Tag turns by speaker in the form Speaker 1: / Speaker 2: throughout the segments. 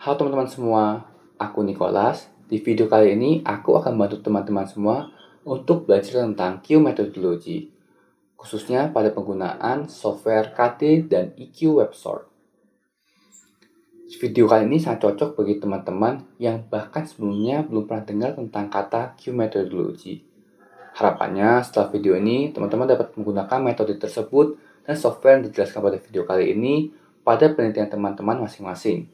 Speaker 1: Halo teman-teman semua, aku Nicholas. Di video kali ini, aku akan bantu teman-teman semua untuk belajar tentang Q methodology, khususnya pada penggunaan software KD dan EQ WebSort. Video kali ini sangat cocok bagi teman-teman yang bahkan sebelumnya belum pernah dengar tentang kata Q methodology. Harapannya setelah video ini, teman-teman dapat menggunakan metode tersebut dan software yang dijelaskan pada video kali ini pada penelitian teman-teman masing-masing.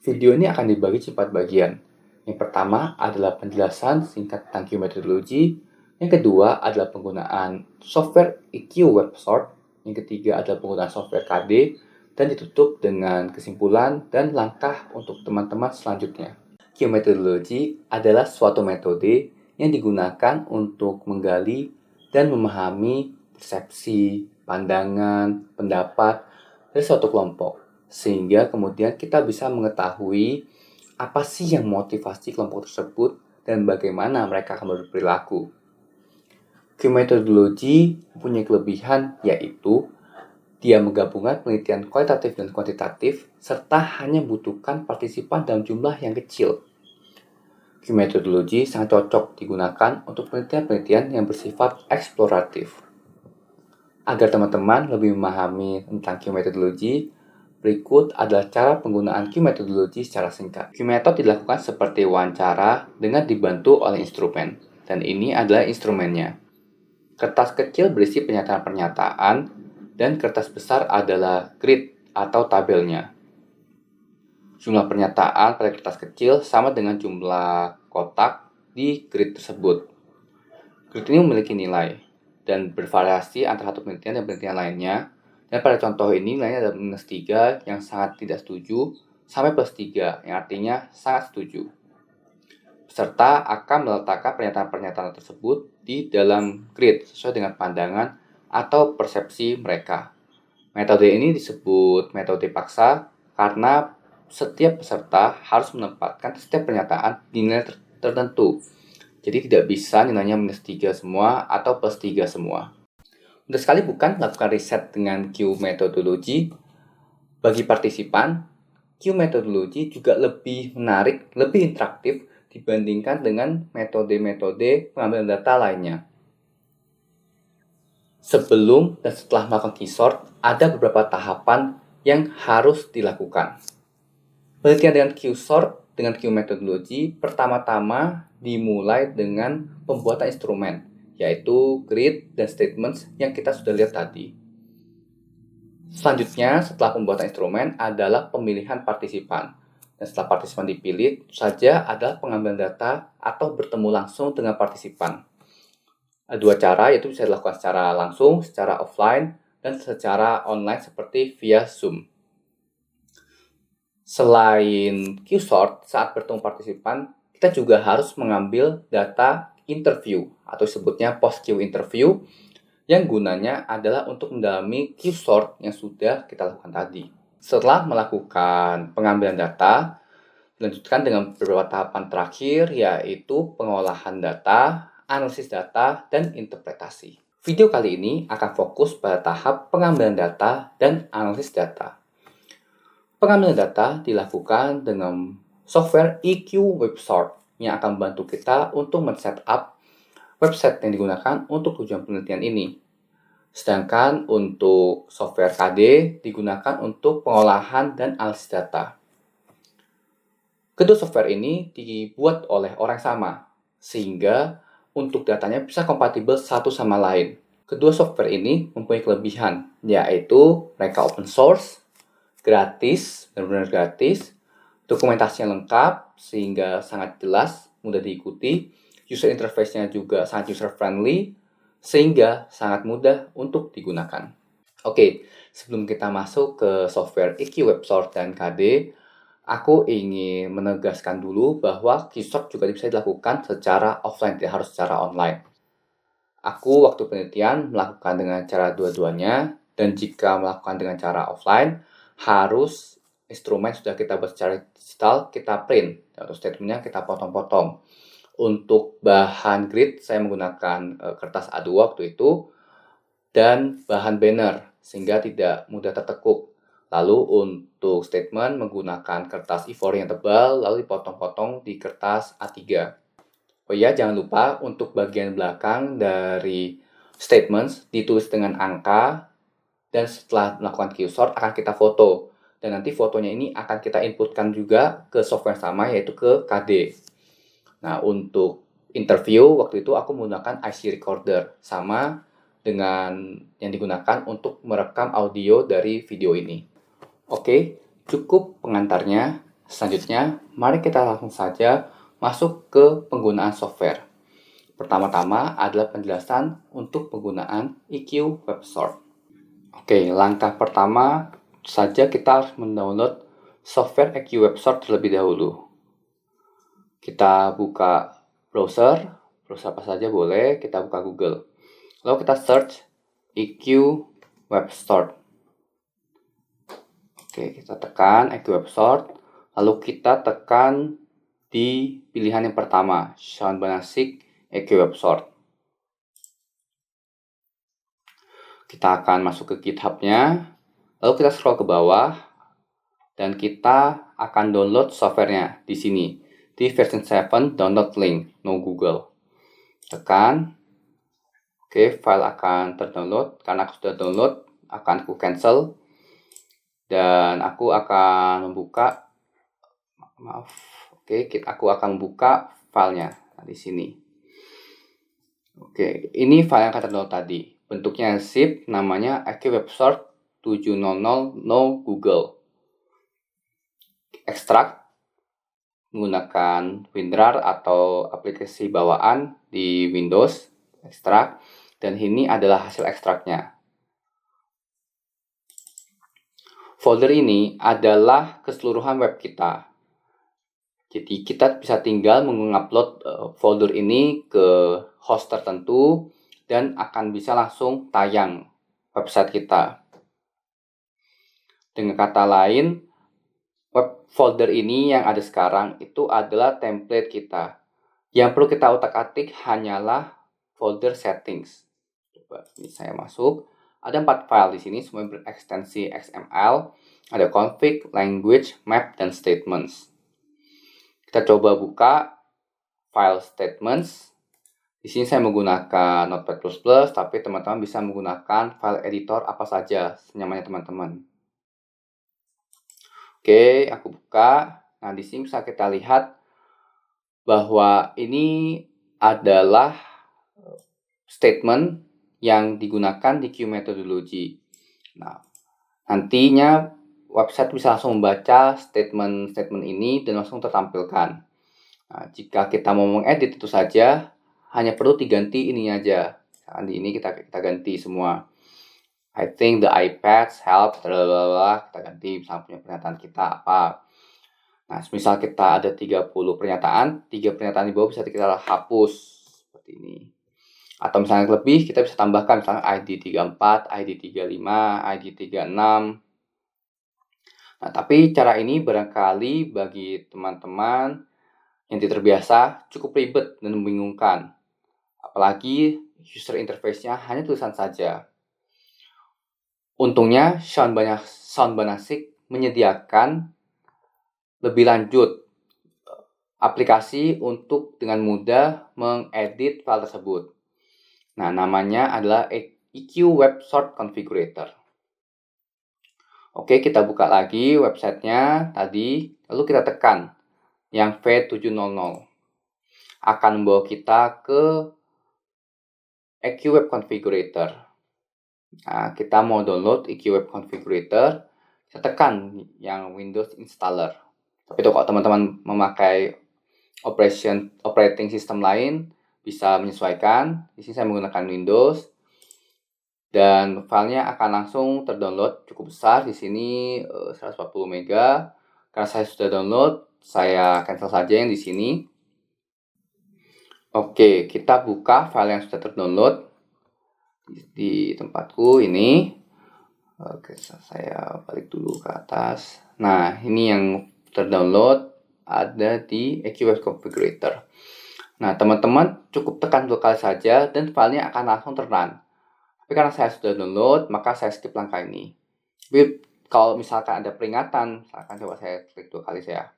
Speaker 1: Video ini akan dibagi 4 bagian. Yang pertama adalah penjelasan singkat tentang Q methodology. Yang kedua adalah penggunaan software EQ WebSort. Yang ketiga adalah penggunaan software KD. Dan ditutup dengan kesimpulan dan langkah untuk teman-teman selanjutnya. Q methodology adalah suatu metode yang digunakan untuk menggali dan memahami persepsi, pandangan, pendapat dari suatu kelompok, sehingga kemudian kita bisa mengetahui apa sih yang motivasi kelompok tersebut dan bagaimana mereka akan berperilaku. Q methodology punya kelebihan, yaitu dia menggabungkan penelitian kualitatif dan kuantitatif serta hanya membutuhkan partisipan dalam jumlah yang kecil. Q methodology sangat cocok digunakan untuk penelitian-penelitian yang bersifat eksploratif. Agar teman-teman lebih memahami tentang Q methodology, berikut adalah cara penggunaan Q methodology secara singkat. Q method dilakukan seperti wawancara dengan dibantu oleh instrumen, dan ini adalah instrumennya. Kertas kecil berisi pernyataan-pernyataan, dan kertas besar adalah grid atau tabelnya. Jumlah pernyataan pada kertas kecil sama dengan jumlah kotak di grid tersebut. Grid ini memiliki nilai dan bervariasi antara satu penelitian dan penelitian lainnya. Dan pada contoh ini nilainya adalah -3 yang sangat tidak setuju sampai +3 yang artinya sangat setuju. Peserta akan meletakkan pernyataan-pernyataan tersebut di dalam grid sesuai dengan pandangan atau persepsi mereka. Metode ini disebut metode paksa karena setiap peserta harus menempatkan setiap pernyataan di nilai tertentu. Jadi tidak bisa nilainya -3 semua atau +3 semua. Mudah sekali bukan melakukan riset dengan Q methodology? Bagi partisipan, Q methodology juga lebih menarik, lebih interaktif dibandingkan dengan metode-metode pengambilan data lainnya. Sebelum dan setelah melakukan Q-sort, ada beberapa tahapan yang harus dilakukan. Penelitian dengan Q-sort dengan Q methodology pertama-tama dimulai dengan pembuatan instrumen, yaitu grid dan statements yang kita sudah lihat tadi. Selanjutnya, setelah pembuatan instrumen adalah pemilihan partisipan. Dan setelah partisipan dipilih, itu saja adalah pengambilan data atau bertemu langsung dengan partisipan. Ada dua cara, yaitu bisa dilakukan secara langsung, secara offline, dan secara online seperti via Zoom. Selain Q-sort, saat bertemu partisipan, kita juga harus mengambil data interview atau disebutnya post-Q interview yang gunanya adalah untuk mendalami Q-sort yang sudah kita lakukan tadi. Setelah melakukan pengambilan data, dilanjutkan dengan beberapa tahapan terakhir, yaitu pengolahan data, analisis data, dan interpretasi. Video kali ini akan fokus pada tahap pengambilan data dan analisis data. Pengambilan data dilakukan dengan software EQ WebSort yang akan membantu kita untuk men-setup website yang digunakan untuk tujuan penelitian ini. Sedangkan untuk software KD digunakan untuk pengolahan dan analisis data. Kedua software ini dibuat oleh orang yang sama, sehingga untuk datanya bisa kompatibel satu sama lain. Kedua software ini mempunyai kelebihan, yaitu mereka open source, gratis, benar-benar gratis, dokumentasinya lengkap sehingga sangat jelas, mudah diikuti, user interface-nya juga sangat user-friendly, sehingga sangat mudah untuk digunakan. Oke, sebelum kita masuk ke software EQ WebSort dan KD, aku ingin menegaskan dulu bahwa Q-sort juga bisa dilakukan secara offline, tidak harus secara online. Aku waktu penelitian melakukan dengan cara dua-duanya, dan jika melakukan dengan cara offline, harus instrumen sudah kita buat secara digital, kita print, atau statementnya kita potong-potong. Untuk bahan grid, saya menggunakan kertas A2 waktu itu, dan bahan banner, sehingga tidak mudah tertekuk. Lalu untuk statement menggunakan kertas A4 yang tebal, lalu dipotong-potong di kertas A3. Oh iya, jangan lupa untuk bagian belakang dari statements ditulis dengan angka, dan setelah melakukan keysort akan kita foto. Dan nanti fotonya ini akan kita inputkan juga ke software sama, yaitu ke KD. Nah, untuk interview waktu itu aku menggunakan IC recorder, sama dengan yang digunakan untuk merekam audio dari video ini. Oke, cukup pengantarnya. Selanjutnya, mari kita langsung saja masuk ke penggunaan software. Pertama-tama adalah penjelasan untuk penggunaan EQ WebSort. Oke, langkah pertama saja kita harus mendownload software EQ WebSort terlebih dahulu. Kita buka browser apa saja boleh, kita buka Google. Lalu kita search EQ WebSort. Oke, kita tekan EQ WebSort, lalu kita tekan di pilihan yang pertama, Sean Banasik EQ WebSort. Kita akan masuk ke GitHub-nya, lalu kita scroll ke bawah, dan kita akan download softwarenya di sini, di version 7 download link, no Google. Tekan, oke, file akan terdownload. Karena aku sudah download, akan aku cancel, dan aku akan membuka, aku akan membuka filenya di sini. Oke, ini file yang akan terdownload tadi. Bentuknya zip, namanya EQ WebSort 700 no Google. Ekstrak menggunakan WinRAR atau aplikasi bawaan di Windows. Ekstrak, dan ini adalah hasil ekstraknya. Folder ini adalah keseluruhan web kita. Jadi kita bisa tinggal mengupload folder ini ke host tertentu dan akan bisa langsung tayang website kita. Dengan kata lain, web folder ini yang ada sekarang itu adalah template kita. Yang perlu kita otak-atik hanyalah folder settings. Coba ini saya masuk. Ada 4 file di sini, semua berekstensi XML. Ada config, language, map, dan statements. Kita coba buka file statements. Di sini saya menggunakan Notepad++, tapi teman-teman bisa menggunakan file editor apa saja senyamannya teman-teman. Oke, aku buka. Nah, di sini bisa kita lihat bahwa ini adalah statement yang digunakan di Q methodology. Nah, nantinya website bisa langsung membaca statement-statement ini dan langsung tertampilkan. Nah, jika kita mau mengedit itu saja, hanya perlu diganti ini aja. Di ini kita ganti semua. I think the iPads help, kita ganti misalnya punya pernyataan kita apa. Nah, misal kita ada 30 pernyataan, 3 pernyataan di bawah bisa kita hapus seperti ini. Atau misalnya lebih, kita bisa tambahkan misalnya ID 34, ID 35, ID 36. Nah, tapi cara ini barangkali bagi teman-teman yang tidak terbiasa cukup ribet dan membingungkan. Apalagi user interface-nya hanya tulisan saja. Untungnya, Sean Banasik menyediakan lebih lanjut aplikasi untuk dengan mudah mengedit file tersebut. Nah, namanya adalah EQ WebSort Configurator. Oke, kita buka lagi websitenya tadi, lalu kita tekan yang V700. Akan membawa kita ke EQ Web Configurator. Nah, kita mau download EQ Web Configurator, kita tekan yang Windows Installer. Tapi kalau teman-teman memakai operating system lain, bisa menyesuaikan. Di sini saya menggunakan Windows. Dan filenya akan langsung terdownload cukup besar. Di sini 140 MB. Karena saya sudah download, saya cancel saja yang di sini. Oke, kita buka file yang sudah terdownload di tempatku ini. Oke, saya balik dulu ke atas. Nah, ini yang terdownload ada di EQ Web Configurator. Nah, teman-teman cukup tekan 2 kali saja dan filenya akan langsung terrun. Tapi karena saya sudah download, maka saya skip langkah ini. Tapi kalau misalkan ada peringatan, misalkan coba saya klik 2 kali saya.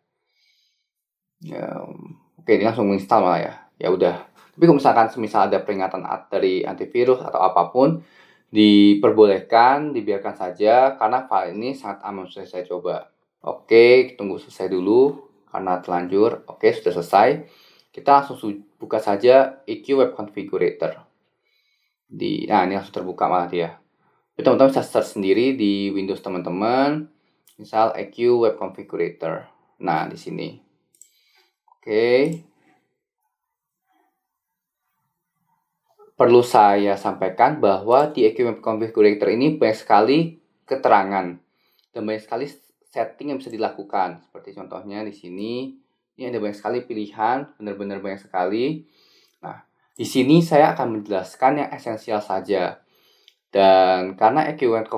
Speaker 1: Oke, ini langsung menginstal malah ya. Ya udah. Tapi kalau misalkan semisal ada peringatan dari antivirus atau apapun, diperbolehkan, dibiarkan saja karena file ini sangat aman. Sudah saya coba. Oke, tunggu selesai dulu karena terlanjur. Oke, sudah selesai. Kita langsung buka saja EQ Web Configurator. Nah, ini langsung terbuka malah dia. Teman-teman bisa search sendiri di Windows teman-teman, misal EQ Web Configurator. Nah, di sini. Oke. Perlu saya sampaikan bahwa di EQ Web Configurator ini banyak sekali keterangan dan banyak sekali setting yang bisa dilakukan. Seperti contohnya di sini, ini ada banyak sekali pilihan, benar-benar banyak sekali. Nah, di sini saya akan menjelaskan yang esensial saja. Dan karena EQ Web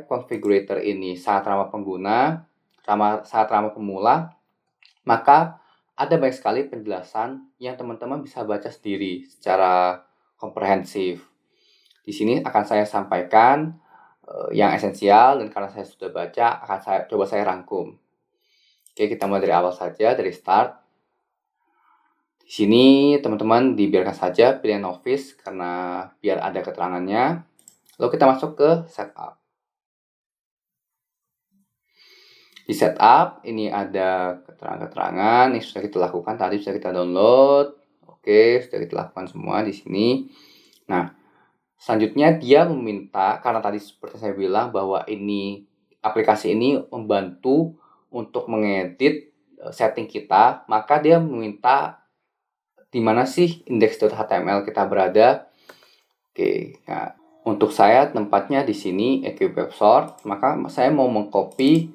Speaker 1: Configurator ini sangat ramah pengguna, sangat ramah pemula, maka ada banyak sekali penjelasan yang teman-teman bisa baca sendiri secara komprehensif. Di sini akan saya sampaikan yang esensial, dan karena saya sudah baca, akan saya rangkum. Oke, kita mulai dari awal saja, dari start. Di sini teman-teman dibiarkan saja pilihan Office karena biar ada keterangannya. Lalu kita masuk ke setup. Di setup ini ada keterangan-keterangan yang sudah kita lakukan tadi, sudah kita download. Oke, sudah kita lakukan semua di sini. Nah, selanjutnya dia meminta, karena tadi seperti saya bilang bahwa ini aplikasi ini membantu untuk mengedit setting kita, maka dia meminta di mana sih index.html kita berada. Oke, nah untuk saya tempatnya di sini EQ Web Sort, maka saya mau mengcopy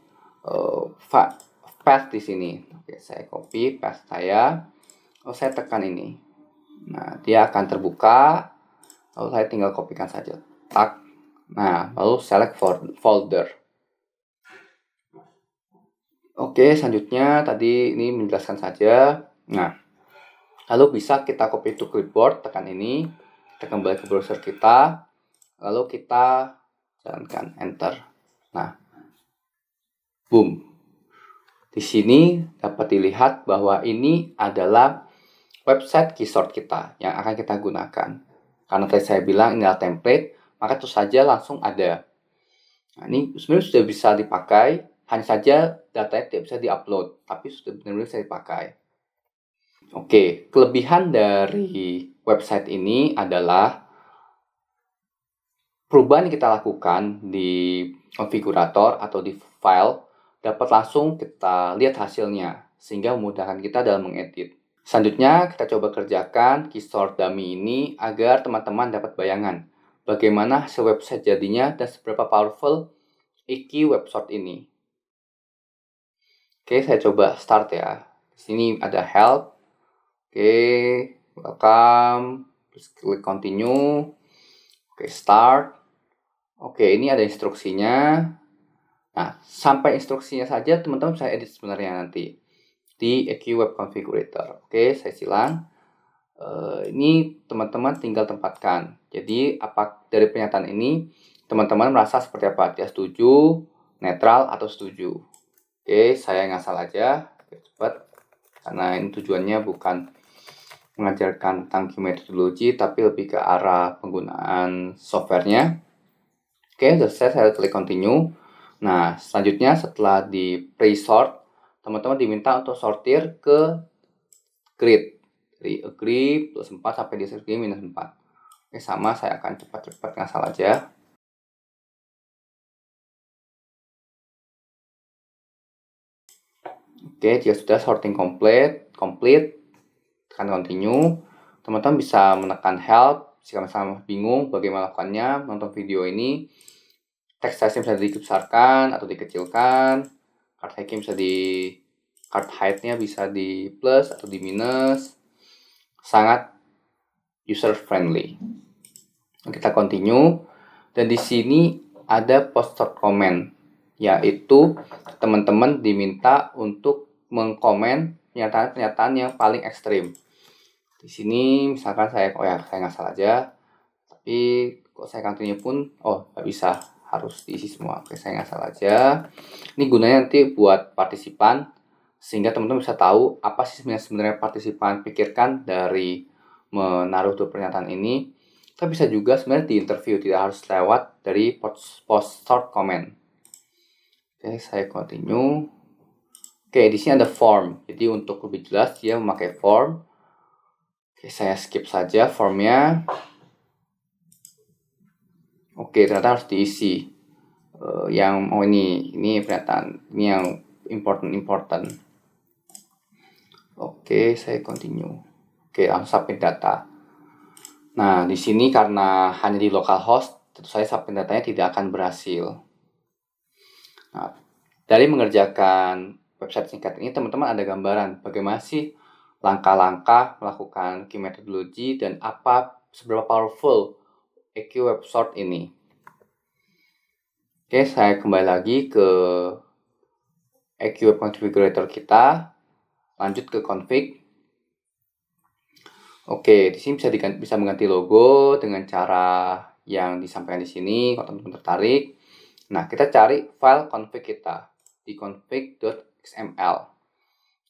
Speaker 1: path di sini. Oke, saya copy path saya. Lalu saya tekan ini. Nah, dia akan terbuka. Lalu saya tinggal kopikan saja. Tak. Nah, lalu select folder. Oke, selanjutnya tadi ini menjelaskan saja. Nah, lalu bisa kita copy to clipboard, tekan ini. Kita kembali ke browser kita. Lalu kita jalankan enter. Nah, boom. Di sini dapat dilihat bahwa ini adalah website keysort kita yang akan kita gunakan. Karena tadi saya bilang ini adalah template, maka itu saja langsung ada. Nah, ini sebenarnya sudah bisa dipakai, hanya saja datanya tidak bisa diupload, tapi sudah benar-benar bisa dipakai. Oke, kelebihan dari website ini adalah perubahan yang kita lakukan di konfigurator atau di file dapat langsung kita lihat hasilnya, sehingga memudahkan kita dalam mengedit. Selanjutnya, kita coba kerjakan keysort dummy ini agar teman-teman dapat bayangan bagaimana hasil website jadinya dan seberapa powerful EQ Web Sort ini. Oke, saya coba start ya. Di sini ada help. Oke, welcome. Terus klik continue. Oke, start. Oke, ini ada instruksinya. Nah, sampai instruksinya saja teman-teman bisa edit sebenarnya nanti di EQ Web Configurator. Oke, saya silang. Ini teman-teman tinggal tempatkan. Jadi, apa dari pernyataan ini teman-teman merasa seperti apa? Dia setuju, netral, atau setuju? Oke, saya ngasal aja. Oke, cepat. Karena ini tujuannya bukan mengajarkan tentang metodologi, tapi lebih ke arah penggunaan softwarenya. Oke, sudah selesai, saya klik continue. Nah, selanjutnya setelah di pre-sort, teman-teman diminta untuk sortir ke grid. Dari agree plus 4 sampai disagree minus 4. Oke, sama, saya akan cepat-cepat ngasal aja. Oke, jika sudah sorting complete, tekan continue. Teman-teman bisa menekan help jika misalnya bingung bagaimana melakukannya, nonton video ini. Text size-nya bisa dibesarkan atau dikecilkan. Card height-nya bisa di plus atau di minus. Sangat user friendly. Kita continue, dan di sini ada post short comment, yaitu teman-teman diminta untuk mengkomen pernyataan-pernyataan yang paling ekstrim. Di sini misalkan saya ngasal aja, tapi kok saya continue pun nggak bisa, harus diisi semua. Oke, saya ngasal aja. Ini gunanya nanti buat partisipan, sehingga teman-teman bisa tahu apa sih sebenarnya partisipan pikirkan dari menaruh tuh pernyataan ini. Kita bisa juga sebenarnya di interview, tidak harus lewat dari post start comment. Oke, saya continue. Oke, di sini ada form. Jadi untuk lebih jelas dia memakai form. Oke, saya skip saja formnya. Oke, ternyata harus diisi. Ini pernyataan, ini yang important. Oke, saya continue. Oke, langsung submit data. Nah, di sini karena hanya di localhost, tentu saja submit datanya tidak akan berhasil. Nah, dari mengerjakan website singkat ini, teman-teman ada gambaran bagaimana sih langkah-langkah melakukan Q methodology dan seberapa powerful EQ web sort ini. Oke, saya kembali lagi ke EQ web configurator kita. Lanjut ke config. Oke, di sini bisa mengganti logo dengan cara yang disampaikan di sini kalau teman-teman tertarik. Nah, kita cari file config kita di config.xml.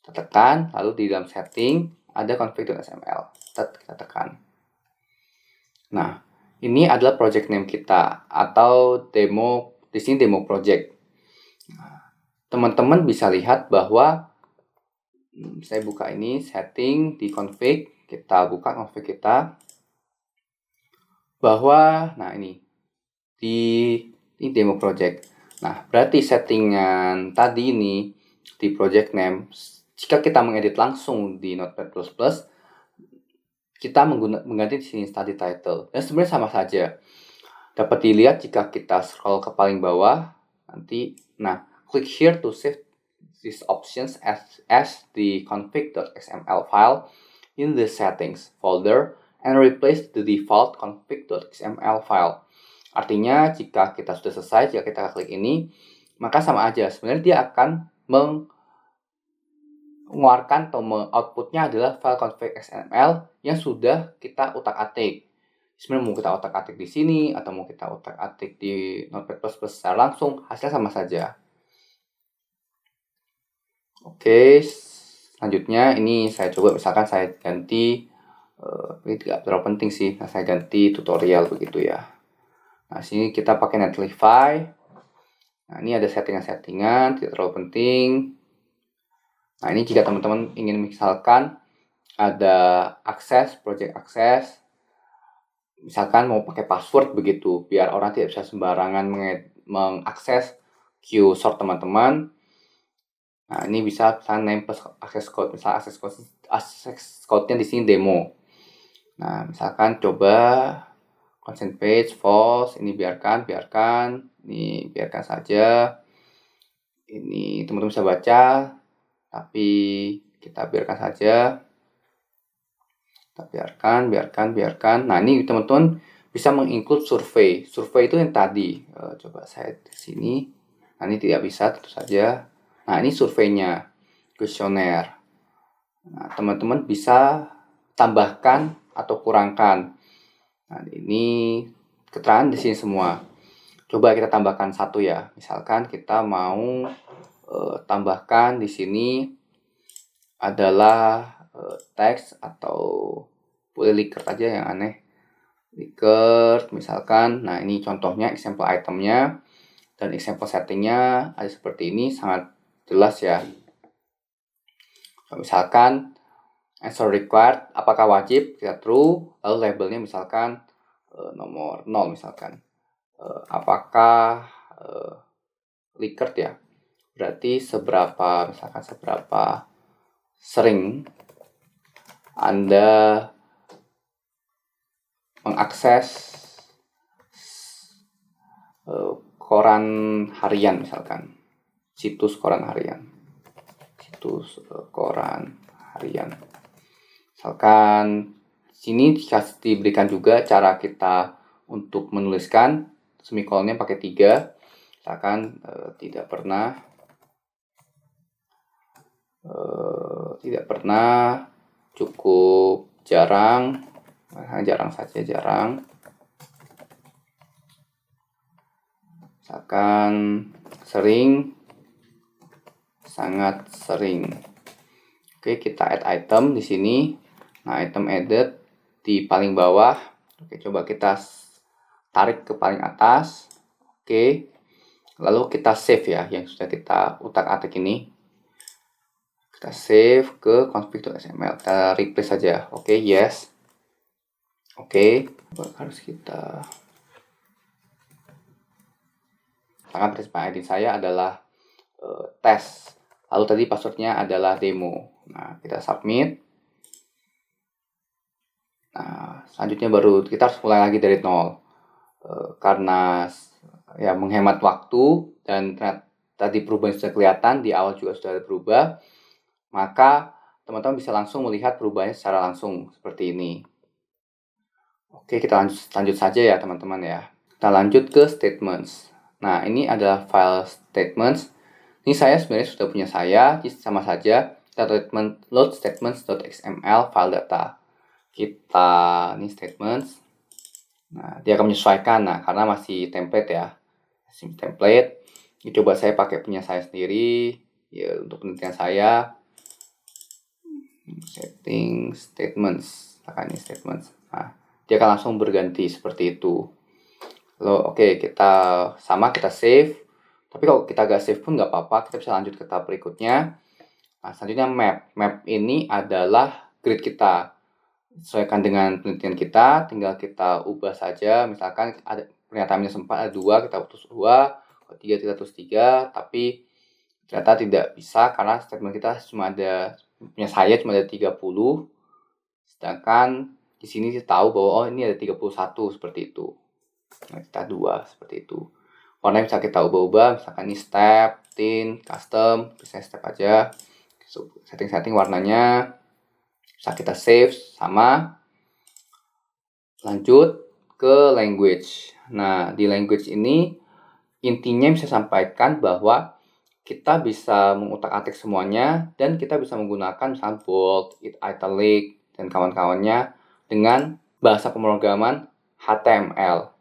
Speaker 1: Kita tekan, lalu di dalam setting ada config.xml. Kita tekan. Nah, ini adalah project name kita atau demo, di sini demo project. Teman-teman bisa lihat bahwa saya buka ini setting di config, kita buka config kita bahwa ini demo project. Nah, berarti settingan tadi ini di project name, jika kita mengedit langsung di Notepad++, kita mengganti di sini study title. Dan sebenarnya sama saja. Dapat dilihat jika kita scroll ke paling bawah, nanti, click here to save these options as the config.xml file in the settings folder and replace the default config.xml file. Artinya jika kita sudah selesai, jika kita klik ini, maka sama aja. Sebenarnya dia akan mengeluarkan atau outputnya adalah file config.xml yang sudah kita utak-atik. Sebenarnya mau kita utak-atik di sini atau mau kita utak-atik di Notepad++ secara langsung, hasilnya sama saja. Oke, selanjutnya ini saya coba misalkan saya ganti, ini tidak terlalu penting sih, saya ganti tutorial begitu ya. Nah, sini kita pakai Netlify. Nah, ini ada settingan-settingan, tidak terlalu penting. Nah, ini jika teman-teman ingin misalkan ada project akses, misalkan mau pakai password begitu, biar orang tidak bisa sembarangan mengakses Q sort teman-teman. Nah, ini bisa misalkan name plus access code, misalnya access code-nya di sini demo. Nah, misalkan coba consent page false, ini biarkan, ini biarkan saja. Ini teman-teman bisa baca, tapi kita biarkan saja. Kita biarkan. Nah, ini teman-teman bisa menginclude survei. Survei itu yang tadi. Coba saya di sini. Nah, ini tidak bisa, tentu saja. Nah, ini surveinya, kuesioner. Nah, teman-teman bisa tambahkan atau kurangkan. Nah, ini keterangan di sini semua. Coba kita tambahkan satu ya. Misalkan kita mau tambahkan di sini adalah teks atau boleh Likert aja yang aneh. Likert misalkan. Nah, ini contohnya example itemnya dan example settingnya ada seperti ini, sangat jelas ya. Misalkan answer required, apakah wajib, kita true, lalu labelnya misalkan nomor 0 misalkan. Apakah Likert ya, berarti seberapa sering Anda mengakses koran harian misalkan, situs koran harian. Misalkan sini diberikan juga cara kita untuk menuliskan, semikolonnya pakai 3. Misalkan tidak pernah, cukup jarang, jarang saja. Misalkan sering, sangat sering. Oke, kita add item di sini. Nah, item added di paling bawah. Oke, coba kita tarik ke paling atas. Oke. Lalu kita save ya yang sudah kita utak-atik ini. Kita save ke config.xml. Kita replace saja. Oke, yes. Oke, harus kita principal ID saya adalah tes. Lalu tadi passwordnya adalah demo. Nah, kita submit. Nah, selanjutnya baru kita harus mulai lagi dari nol. Karena ya menghemat waktu dan tadi perubahan sudah kelihatan, di awal juga sudah berubah, maka teman-teman bisa langsung melihat perubahannya secara langsung seperti ini. Oke, kita lanjut saja ya teman-teman ya. Kita lanjut ke statements. Nah, ini adalah file statements. Ini saya sebenarnya sudah punya jadi sama saja. Kita load statements.xml file data. Kita ini statements. Nah, dia akan menyesuaikan. Nah, karena masih template ya. Masih template. Ini coba saya pakai punya saya sendiri. Ya, untuk penelitian saya. Setting statements. Tekan ini statements. Nah, dia akan langsung berganti seperti itu. Lalu oke, kita save. Tapi kalau kita gak save pun gak apa-apa, kita bisa lanjut ke tahap berikutnya. Nah, selanjutnya map. Map ini adalah grid kita. Sesuaikan dengan penelitian kita, tinggal kita ubah saja. Misalkan ada pernyataannya sempat ada 2, kita putus 2, 3 kita tulis 3, tapi ternyata tidak bisa karena statement kita punya saya cuma ada 30. Sedangkan di sini kita tahu bahwa ini ada 31 seperti itu. Nah, kita 2 seperti itu. Warnanya bisa kita ubah-ubah, misalkan ini step, tint, custom, bisa step aja. Setting warnanya. Bisa kita save sama. Lanjut ke language. Nah, di language ini intinya bisa sampaikan bahwa kita bisa mengutak-atik semuanya dan kita bisa menggunakan misalnya bold, italic, dan kawan-kawannya dengan bahasa pemrograman HTML.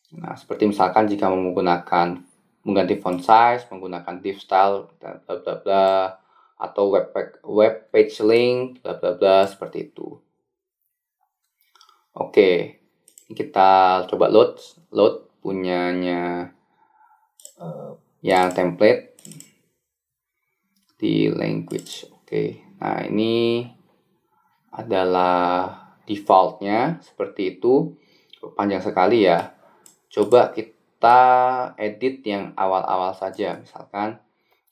Speaker 1: Nah, seperti misalkan jika menggunakan mengganti font size, menggunakan div style, dan bla bla bla, atau web page link, bla bla bla, seperti itu. Oke, kita coba load punyanya yang template di language. Oke, nah ini adalah defaultnya seperti itu. Panjang sekali ya. Coba kita edit yang awal-awal saja. Misalkan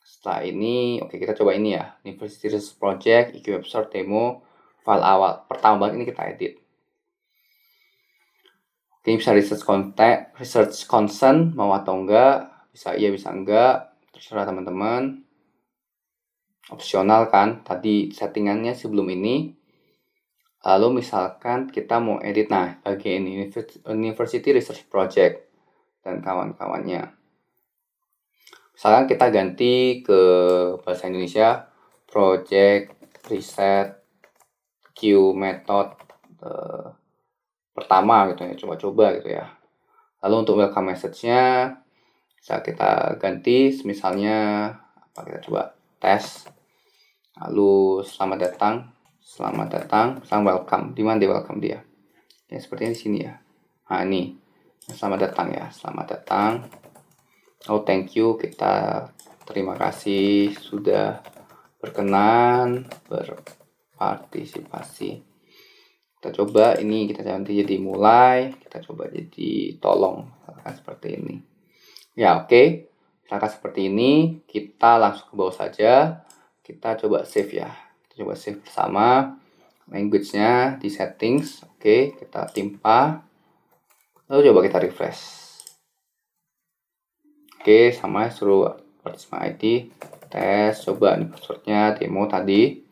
Speaker 1: setelah ini, oke kita coba ini ya. University Research Project, IQ Website Demo, file awal. Pertama banget ini kita edit. Oke, bisa research consent, mau atau enggak. Bisa iya, bisa enggak. Terserah teman-teman. Opsional kan, tadi settingannya sebelum ini. Lalu misalkan kita mau edit, nah bagian ini University Research Project dan kawan-kawannya. Misalkan kita ganti ke bahasa Indonesia, Project Reset Q Method pertama gitu ya, coba-coba gitu ya. Lalu untuk welcome message-nya bisa kita ganti, misalnya apa, kita coba tes. Lalu selamat datang, salam welcome. Di mana dia welcome dia? Ya sepertinya di sini ya. Nah ini, selamat datang ya, selamat datang. Oh thank you, kita terima kasih sudah berkenan berpartisipasi. Kita coba ini, kita ganti jadi mulai, kita coba jadi tolong, misalkan seperti ini. Ya oke, misalkan seperti ini, kita langsung ke bawah saja. Kita coba save ya, kita coba save bersama. Language-nya di settings, oke, kita timpa. Lalu coba kita refresh. Oke, sama suruh participant ID, tes, coba ini passwordnya demo tadi.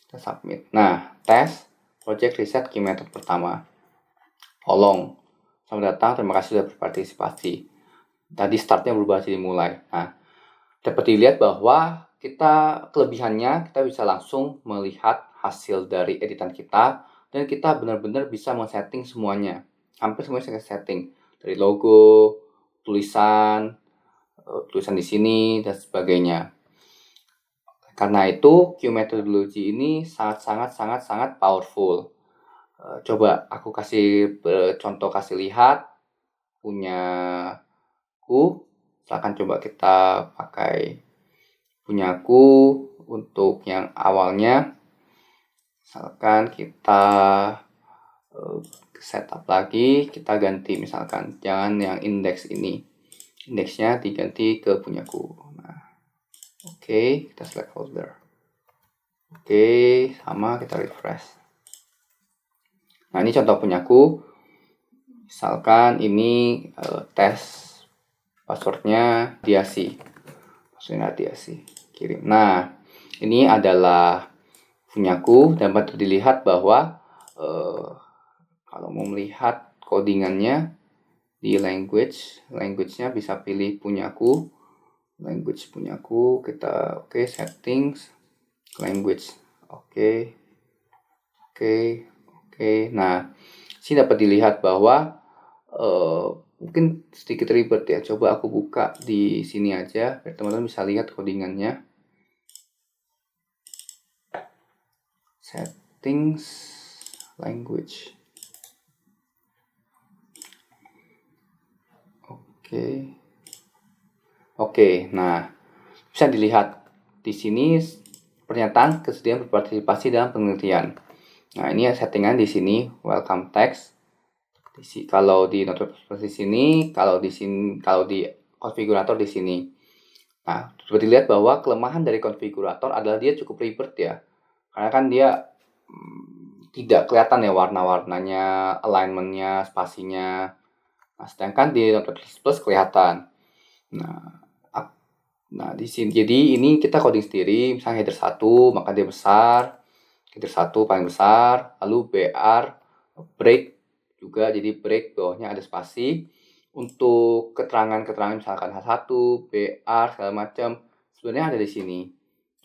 Speaker 1: Kita submit. Nah, tes project reset key method pertama. Tolong, selamat datang, terima kasih sudah berpartisipasi. Tadi startnya berubah jadi mulai. Nah, dapat dilihat bahwa kelebihannya kita bisa langsung melihat hasil dari editan kita dan kita benar-benar bisa men-setting semuanya. Hampir semuanya saya setting dari logo, tulisan di sini dan sebagainya. Karena itu Q methodology ini sangat powerful. Coba aku kasih contoh, kasih lihat punyaku. Silakan coba kita pakai punyaku untuk yang awalnya. Misalkan kita setup lagi, kita ganti misalkan jangan yang indeks ini. Indeksnya diganti ke punyaku. Nah, oke, kita select folder. Oke, sama kita refresh. Nah, ini contoh punyaku. Misalkan ini tes passwordnya Diasi. Passwordnya Diasi. Kirim. Nah, ini adalah punyaku. Dapat dilihat bahwa kalau mau melihat codingannya di language-nya bisa pilih punyaku. Language punyaku, kita settings, language. Oke. Nah, sini dapat dilihat bahwa mungkin sedikit ribet ya. Coba aku buka di sini aja biar teman-teman bisa lihat codingannya. Settings, language. Oke, nah bisa dilihat di sini pernyataan kesediaan berpartisipasi dalam penelitian. Nah, ini settingan di sini welcome text. Kalau di notifikasi di sini, kalau di konfigurator di sini. Nah, dapat dilihat bahwa kelemahan dari konfigurator adalah dia cukup ribet ya. Karena kan dia tidak kelihatan ya warna-warnanya, alignmentnya, spasinya. Nah, sedangkan di Notepad++ kelihatan. Nah, di sini jadi ini kita coding sendiri, misalnya header 1 maka dia besar. Header 1 paling besar, lalu BR break juga, jadi break bawahnya ada spasi. Untuk keterangan misalkan H1, BR segala macam sebenarnya ada di sini.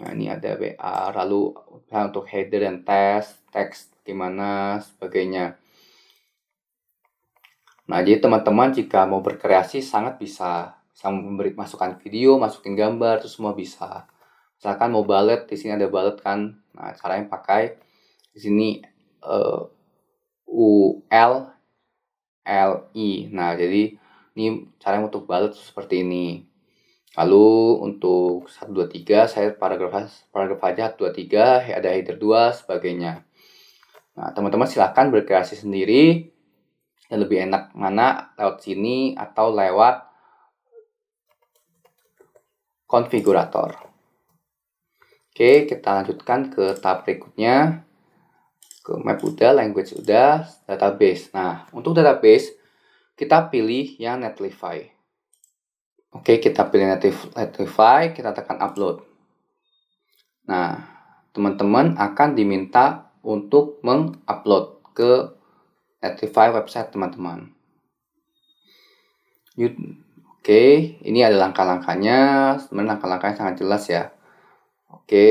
Speaker 1: Nah, ini ada BR, lalu untuk header dan teks gimana sebagainya. Nah, jadi teman-teman jika mau berkreasi sangat bisa memberi masukan video, masukin gambar, itu semua bisa. Misalkan mau bullet, di sini ada bullet kan. Nah, caranya pakai di sini ULLI. Nah, jadi ini caranya untuk bullet seperti ini. Lalu untuk 1 2 3 saya paragraf aja 1 2 3, ada header 2 sebagainya. Nah, teman-teman silakan berkreasi sendiri. Dan lebih enak mana, lewat sini atau lewat konfigurator. Oke, kita lanjutkan ke tahap berikutnya. Ke map udah, language udah, database. Nah, untuk database kita pilih yang Netlify. Oke, kita pilih Netlify, kita tekan upload. Nah, teman-teman akan diminta untuk mengupload ke Netlify website teman-teman. Oke, ini ada langkah-langkahnya. Sebenarnya langkah-langkahnya sangat jelas ya. Oke,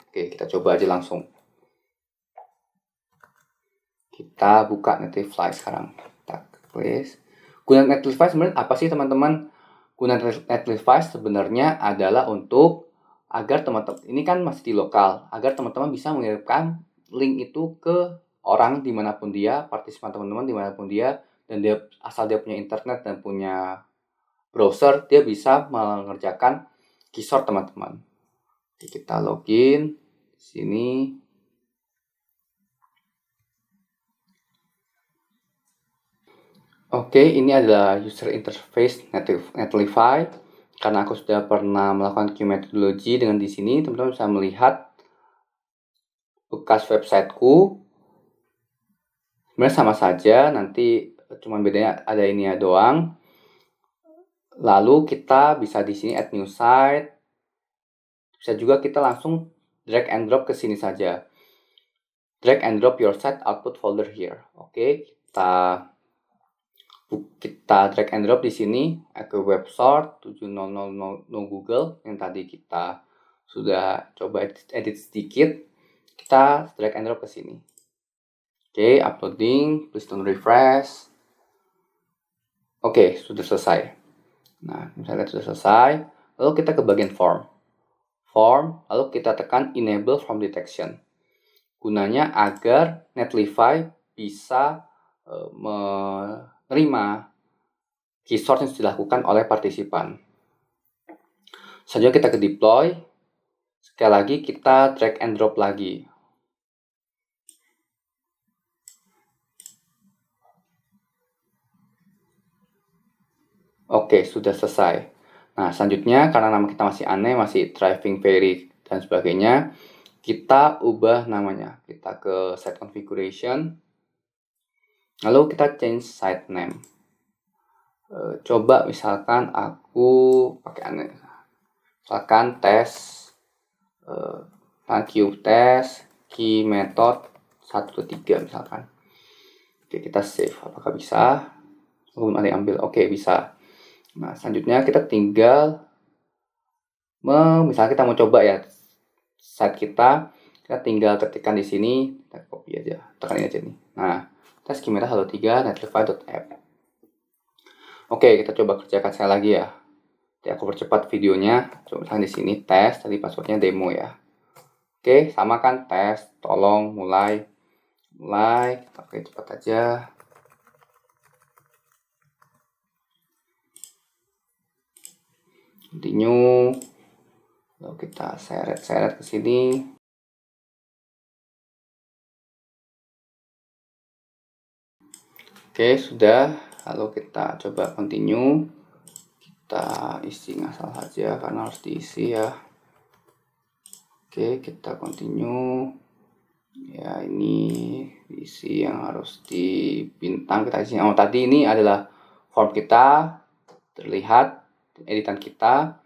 Speaker 1: kita coba aja langsung. Kita buka Netlify sekarang. Gunaan Netlify sebenarnya apa sih teman-teman? Gunaan Netlify sebenarnya adalah untuk agar teman-teman, ini kan masih di lokal, agar teman-teman bisa mengirimkan link itu ke orang dimanapun dia, partisipan teman-teman dimanapun dia, dan dia asal dia punya internet dan punya browser, dia bisa mengerjakan Keysource teman-teman. Oke, kita login sini. Oke, ini adalah user interface Netlify. Karena aku sudah pernah melakukan Q methodology dengan di sini, teman-teman bisa melihat bekas websiteku. Sebenarnya sama saja, nanti cuma bedanya ada ini ya doang. Lalu kita bisa di sini add new site. Bisa juga kita langsung drag and drop ke sini saja. Drag and drop your site output folder here. Oke, kita drag and drop di sini ke web sort 7000 Google yang tadi kita sudah coba edit sedikit. Kita drag and drop ke sini. Oke, uploading, please don't refresh. Oke, sudah selesai. Nah, misalnya sudah selesai, lalu kita ke bagian form. Lalu kita tekan enable form detection. Gunanya agar Netlify bisa menerima key source yang dilakukan oleh partisipan. Selanjutnya kita ke deploy. Sekali lagi kita drag and drop lagi. Oke, sudah selesai. Nah, selanjutnya karena nama kita masih aneh, masih driving very dan sebagainya, kita ubah namanya. Kita ke site configuration. Lalu kita change site name. Coba misalkan aku pakai aneh. Misalkan tes cube test key method 1-3 misalkan. Oke, kita save. Apakah bisa? Belum ada yang ambil. Oke, bisa. Nah, selanjutnya kita tinggal misalnya kita mau coba ya site kita tinggal ketikkan di sini, kita copy aja, tekan aja nih. Nah, tes key method 1-3 netlify.app. Oke, kita coba kerjakan sekali lagi ya. Jadi aku percepat videonya. Coba misalnya di sini tes, tadi passwordnya demo ya. Oke, sama kan tes, tolong mulai. Oke, cepat aja. Continue. Lalu kita seret ke sini. Oke, sudah. Lalu kita coba continue. Kita isi ngasal saja karena harus diisi ya. Oke, kita continue. Ya, ini isi yang harus dibintang kita isi. Oh, tadi ini adalah form kita, terlihat editan kita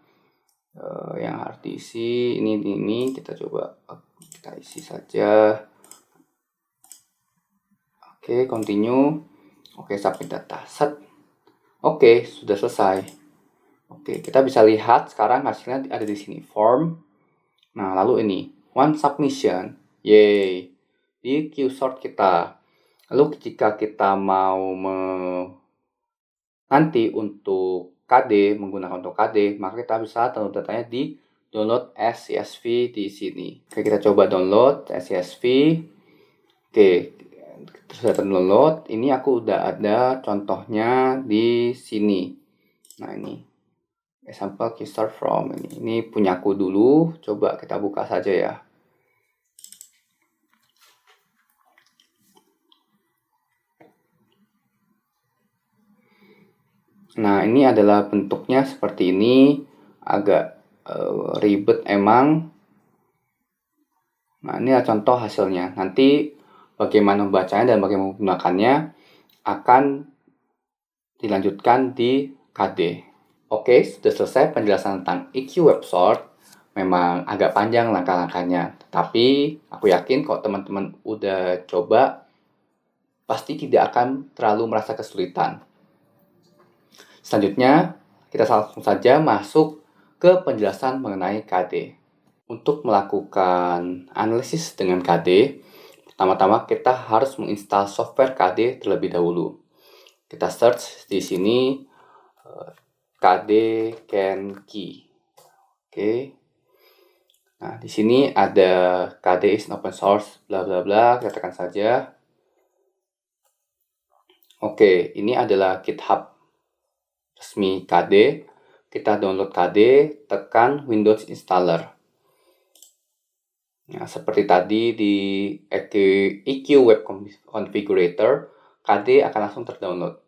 Speaker 1: yang harus diisi. Ini kita coba kita isi saja. Oke, continue. Oke, submit data. Set. Oke, sudah selesai. Oke, kita bisa lihat sekarang hasilnya ada di sini, form. Nah, lalu ini one submission. Yeay. Di queue sort kita. Lalu jika kita mau nanti untuk KD, menggunakan untuk KD, maka kita bisa download datanya di download as CSV di sini. Oke, kita coba download as CSV. Oke, terus kita download. Ini aku udah ada contohnya di sini. Nah, ini example key start from ini punyaku dulu. Coba kita buka saja ya. Nah, ini adalah bentuknya seperti ini, agak ribet emang. Nah, ini adalah contoh hasilnya. Nanti bagaimana membacanya dan bagaimana menggunakannya akan dilanjutkan di KD. Oke, sudah selesai penjelasan tentang EQ Web Sort. Memang agak panjang langkah-langkahnya, tapi aku yakin kalau teman-teman udah coba, pasti tidak akan terlalu merasa kesulitan. Selanjutnya, kita langsung saja masuk ke penjelasan mengenai KD. Untuk melakukan analisis dengan KD, pertama-tama kita harus menginstal software KD terlebih dahulu. Kita search di sini KD Can Key. Oke. Nah, di sini ada KD is open source bla bla bla, kita tekan saja. Oke, ini adalah GitHub resmi KD. Kita download KD, tekan Windows Installer. Nah, seperti tadi di EQ Web Configurator, KD akan langsung terdownload.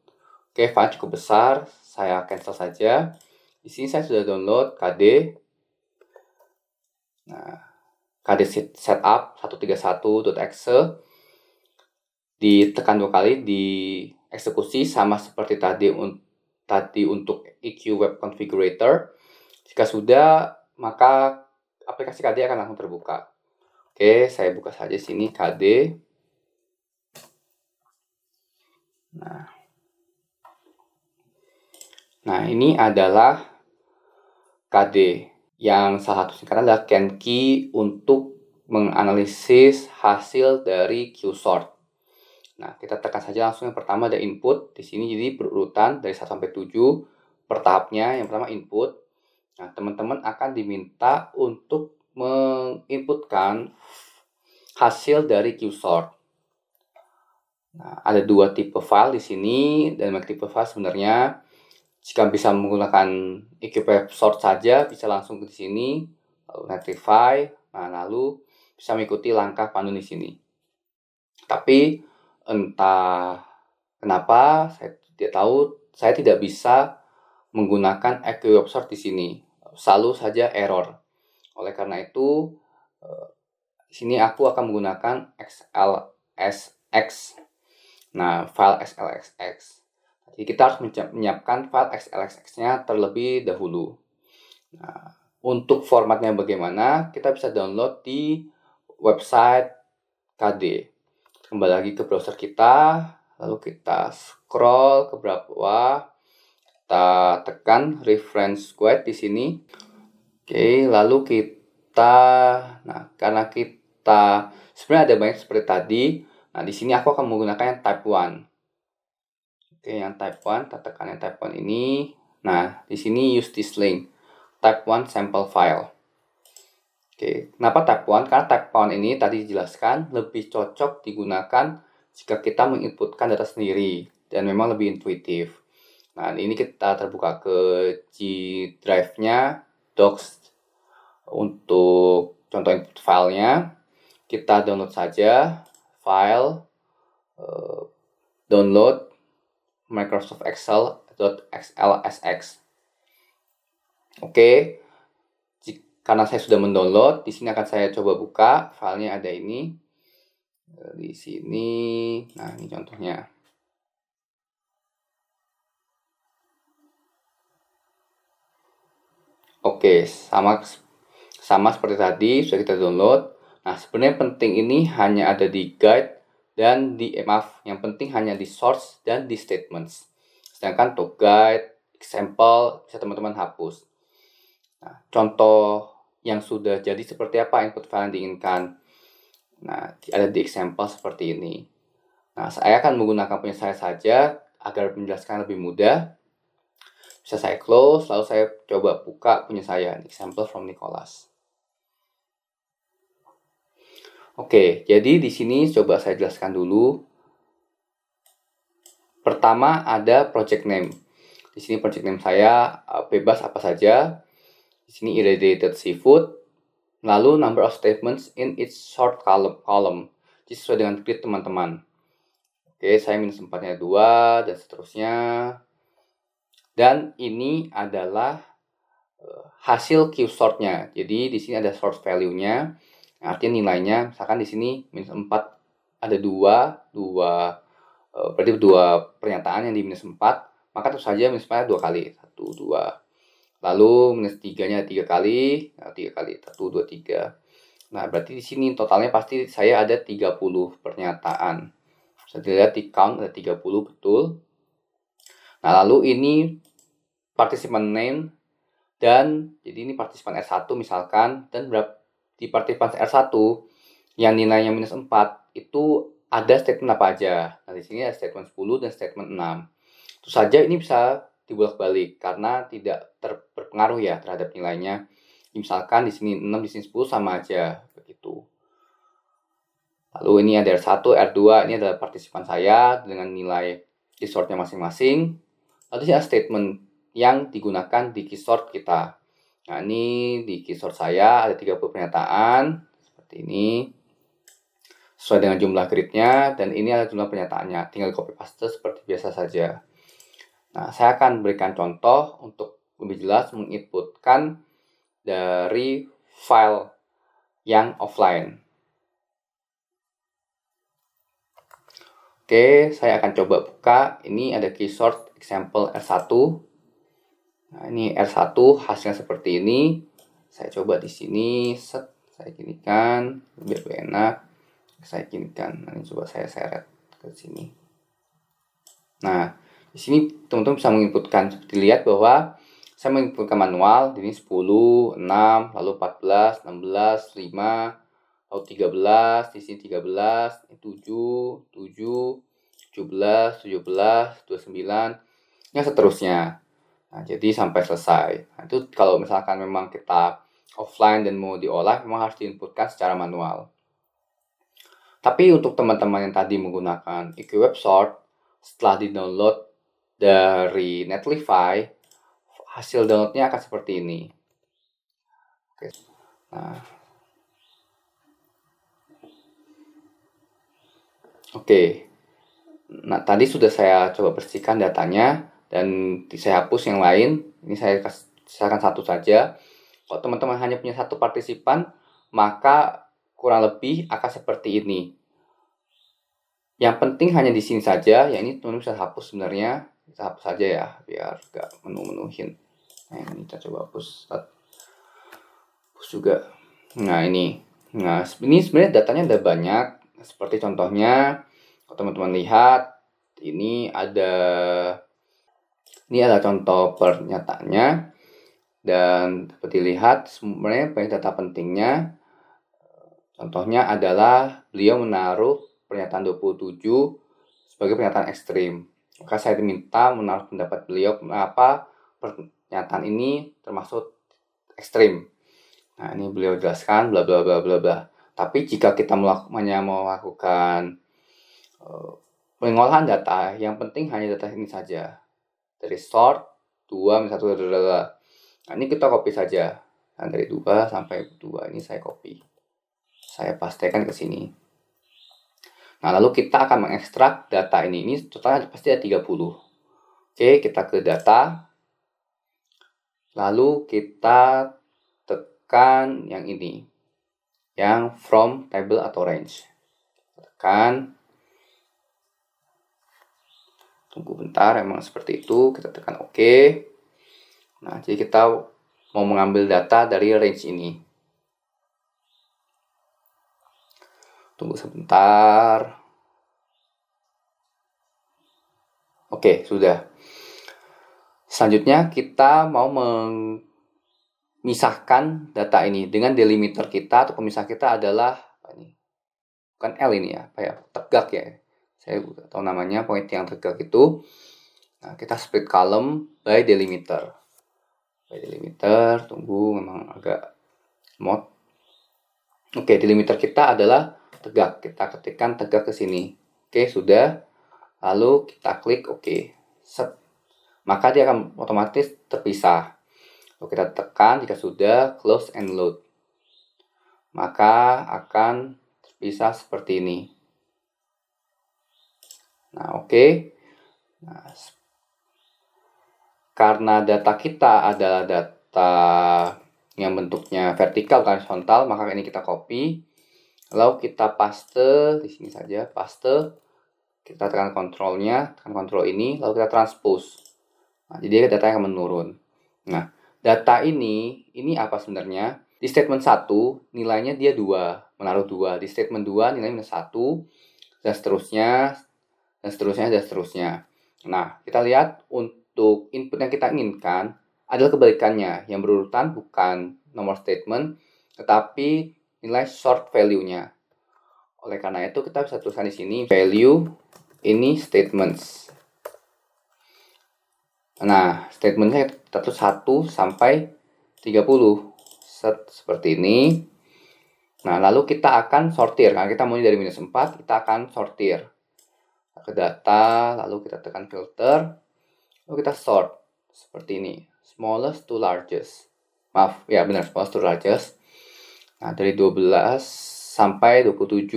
Speaker 1: Oke, file cukup besar, saya cancel saja. Di sini saya sudah download KD. Nah, KD setup 131.exe. Ditekan 2 kali, dieksekusi sama seperti tadi untuk EQ Web Configurator. Jika sudah, maka aplikasi KD akan langsung terbuka. Oke, saya buka saja sini KD. Nah, ini adalah KD yang salah satu singkatan adalah Can Key untuk menganalisis hasil dari QSort. Nah, kita tekan saja langsung yang pertama ada input. Di sini jadi berurutan dari 1 sampai 7 per tahapnya. Yang pertama input. Nah, teman-teman akan diminta untuk menginputkan hasil dari Qsort. Nah, ada 2 tipe file di sini, dan tipe file sebenarnya jika bisa menggunakan EQP sort saja, bisa langsung ke sini, lalu Netlify, nah lalu bisa mengikuti langkah pandu di sini. Tapi entah kenapa saya tidak bisa menggunakan EQP sort di sini, selalu saja error. Oleh karena itu, di sini aku akan menggunakan XLSX. Nah, file XLSX. Jadi kita harus menyiapkan file XLSX-nya terlebih dahulu. Nah, untuk formatnya bagaimana? Kita bisa download di website KD. Kembali lagi ke browser kita, lalu kita scroll ke bawah, kita tekan reference guide di sini. Oke, lalu karena kita sebenarnya ada banyak seperti tadi. Nah, di sini aku akan menggunakan yang type 1. Oke, yang type 1, kita tekan yang type 1 ini. Nah, di sini use this link, type 1 sample file. Oke, kenapa type 1? Karena type 1 ini tadi dijelaskan lebih cocok digunakan jika kita menginputkan data sendiri dan memang lebih intuitif. Nah, ini kita terbuka ke G drive-nya, docs untuk contoh input filenya. Kita download saja file download Microsoft Excel.xlsx. Oke, karena saya sudah mendownload, di sini akan saya coba buka filenya, ada ini di sini. Nah, ini contohnya. Oke, sama seperti tadi sudah kita download. Nah, sebenarnya penting ini hanya ada di guide dan yang penting hanya di source dan di statements. Sedangkan untuk guide, example bisa teman-teman hapus. Nah, contoh yang sudah jadi seperti apa input file yang diinginkan. Nah, ada di example seperti ini. Nah, saya akan menggunakan punya saya saja agar menjelaskan lebih mudah. Bisa saya close, lalu saya coba buka punya saya, example from Nicholas. Oke, jadi di sini coba saya jelaskan dulu. Pertama ada project name. Di sini project name saya bebas apa saja. Di sini irradiated seafood. Lalu number of statements in each short column. Jadi sesuai dengan grid teman-teman. Oke, saya minus 4-nya 2 dan seterusnya. Dan ini adalah hasil Qsort-nya. Jadi di sini ada source value-nya. Artinya nilainya, misalkan di sini minus 4 ada 2 berarti 2 pernyataan yang di minus 4, maka tentu saja minus 4 2 kali, 1, 2. Lalu minus 3-nya 3 kali, 3 kali, 1, 2, 3. Nah, berarti di sini totalnya pasti saya ada 30 pernyataan. Bisa dilihat di count ada 30 betul. Nah, lalu ini participant name, dan jadi ini partisipan R1 misalkan, dan di partisipan R1 yang nilainya minus 4 itu ada statement apa aja. Nah, di sini ada statement 10 dan statement 6. Tentu saja ini bisa dibolak-balik karena tidak berpengaruh ya terhadap nilainya. Misalkan di sini 6, di sini 10 sama aja begitu. Lalu ini ada R1, R2, ini adalah partisipan saya dengan nilai Qsort-nya masing-masing. Lalu ini ada statement yang digunakan di Qsort kita. Nah, ini di Qsort saya ada 30 pernyataan seperti ini sesuai dengan jumlah gridnya, dan ini adalah jumlah pernyataannya, tinggal copy paste seperti biasa saja. Nah, saya akan berikan contoh untuk lebih jelas menginputkan dari file yang offline. Oke, saya akan coba buka. Ini ada Qsort example R1. Nah, ini R1 hasilnya seperti ini. Saya coba di sini, saya ginikan, lebih enak. Saya ginikan. Nah, ini coba saya seret ke sini. Nah, di sini teman-teman bisa menginputkan, seperti lihat bahwa saya menginputkan manual. Ini 10, 6, lalu 14, 16, 5, lalu 13, di sini 13, 7, 7, 17, 17, 29, dan seterusnya. Nah, jadi sampai selesai. Nah, itu kalau misalkan memang kita offline dan mau diolah, memang harus diinputkan secara manual. Tapi untuk teman-teman yang tadi menggunakan EQ Web Sort, setelah di-download dari Netlify, hasil downloadnya akan seperti ini. Nah, tadi sudah saya coba bersihkan datanya dan saya hapus yang lain. Ini saya sisakan satu saja. Kalau teman-teman hanya punya satu partisipan, maka kurang lebih akan seperti ini. Yang penting hanya di sini saja, ya ini teman-teman bisa hapus sebenarnya. Kita hapus saja ya, biar gak menu-menuhin. Nah, ini kita coba hapus. Hapus juga. Nah, ini. Nah, ini sebenarnya datanya ada banyak. Seperti contohnya, kalau teman-teman lihat, ini adalah contoh pernyataannya, dan dapat dilihat sebenarnya banyak data pentingnya. Contohnya adalah beliau menaruh pernyataan 27 sebagai pernyataan ekstrim. Maka saya diminta menaruh pendapat beliau mengapa pernyataan ini termasuk ekstrim. Nah, ini beliau jelaskan bla bla bla bla bla. Tapi jika kita melakukan pengolahan data, yang penting hanya data ini saja. Dari sort 2 misalnya 1. Nah, ini kita copy saja. Nah, dari 2 sampai 2 ini saya copy. Saya pastekan ke sini. Nah, lalu kita akan mengekstrak data ini. Ini totalnya pasti ada 30. Oke, kita ke data. Lalu kita tekan yang ini. Yang from table atau range. Tekan. Tunggu bentar, emang seperti itu. Kita tekan OK. Nah, jadi kita mau mengambil data dari range ini. Tunggu sebentar. Oke, sudah. Selanjutnya kita mau memisahkan data ini dengan delimiter kita atau pemisah kita adalah ini. Bukan L ini ya, tegak ya. Saya tahu namanya, point yang tegak itu. Nah, kita split column by delimiter. By delimiter, tunggu memang agak mod. Oke, delimiter kita adalah tegak. Kita ketikkan tegak ke sini. Oke, sudah. Lalu kita klik OK. Set. Maka dia akan otomatis terpisah. Lalu kita tekan jika sudah, close and load. Maka akan terpisah seperti ini. Nah, oke. Nah, karena data kita adalah data yang bentuknya vertikal horizontal, maka ini kita copy. Lalu kita paste di sini saja, paste. Kita tekan kontrolnya, tekan kontrol ini, lalu kita transpose. Nah, jadi datanya akan menurun. Nah, data ini apa sebenarnya? Di statement 1 nilainya dia 2, menaruh 2. Di statement 2 nilainya minus 1, dan seterusnya, dan seterusnya, dan seterusnya. Nah, kita lihat untuk input yang kita inginkan adalah kebalikannya. Yang berurutan bukan nomor statement, tetapi nilai short value-nya. Oleh karena itu, kita bisa tuliskan di sini value ini statements. Nah, statementnya kita tulis 1 sampai 30. Seperti ini. Nah, lalu kita akan sortir. Karena kita mau dari minus 4, kita akan sortir. Ke data, lalu kita tekan filter. Lalu kita sort. Seperti ini. Smallest to largest. Maaf, ya benar, smallest to largest. Nah, dari 12 sampai 27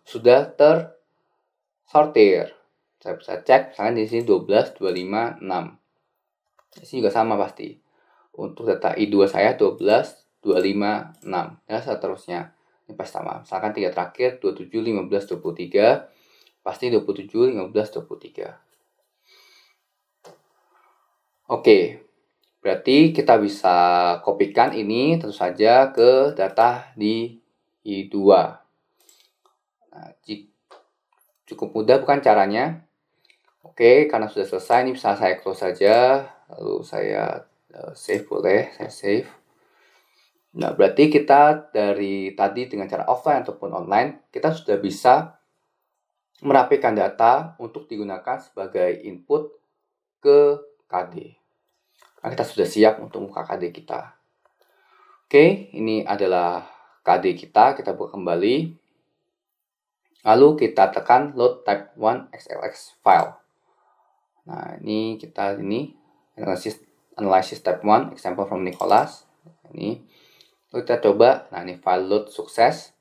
Speaker 1: sudah tersortir. Saya bisa cek, misalkan di sini 12, 25, 6. Di sini juga sama pasti. Untuk data I2 saya 12, 25, 6. Dan seterusnya. Ini pasti sama. Misalkan 3 terakhir, 27, 15, 23. Pasti 27, 15, 23. Oke. Berarti kita bisa kopikan ini tentu saja ke data di I2. Nah, cukup mudah bukan caranya? Oke, karena sudah selesai, ini bisa saya close saja. Lalu saya save boleh, saya save. Nah, berarti kita dari tadi dengan cara offline ataupun online, kita sudah bisa merapikan data untuk digunakan sebagai input ke KD. Nah, kita sudah siap untuk buka KD kita. Oke, ini adalah KD kita buka kembali. Lalu kita tekan load type 1 XLX file. Nah, ini analysis type 1 example from Nicholas. Ini lalu kita coba. Nah, ini file load sukses.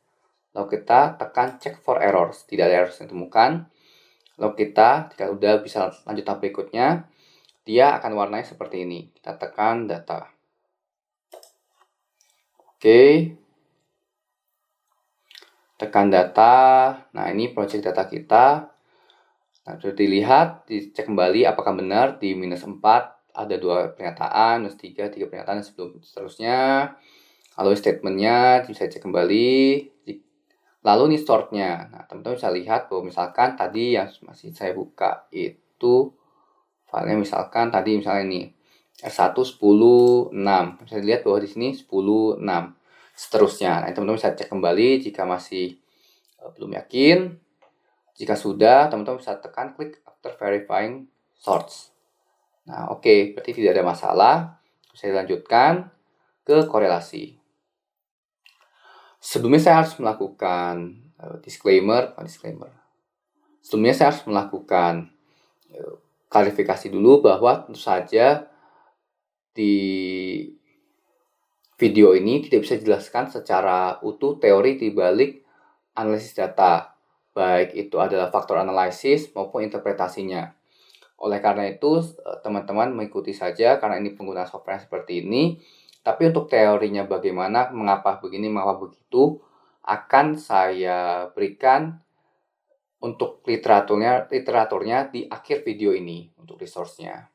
Speaker 1: Lalu kita tekan check for errors. Tidak ada error yang ditemukan. Lalu kita jika udah bisa lanjut tahap berikutnya, dia akan warnanya seperti ini. Kita tekan data. Oke. Tekan data. Nah, ini project data kita. Nah, sudah dilihat, dicek kembali apakah benar di minus 4 ada 2 pernyataan, minus 3 pernyataan, dan seterusnya. Lalu statementnya bisa cek kembali. Lalu ini sortnya. Nah, teman-teman bisa lihat bahwa misalkan tadi yang masih saya buka itu filenya misalkan tadi misalnya ini R1 10 6. Bisa dilihat bahwa di sini 10 6. Seterusnya. Nah, teman-teman bisa cek kembali jika masih belum yakin. Jika sudah, teman-teman bisa tekan klik after verifying sorts. Nah, oke, berarti tidak ada masalah. Saya lanjutkan ke korelasi. Sebelumnya saya harus melakukan disclaimer. Sebelumnya saya harus melakukan klarifikasi dulu bahwa tentu saja di video ini tidak bisa dijelaskan secara utuh teori di balik analisis data, baik itu adalah faktor analisis maupun interpretasinya. Oleh karena itu, teman-teman mengikuti saja karena ini penggunaan software seperti ini. Tapi untuk teorinya bagaimana, mengapa begini, mengapa begitu, akan saya berikan untuk literaturnya di akhir video ini untuk resource-nya.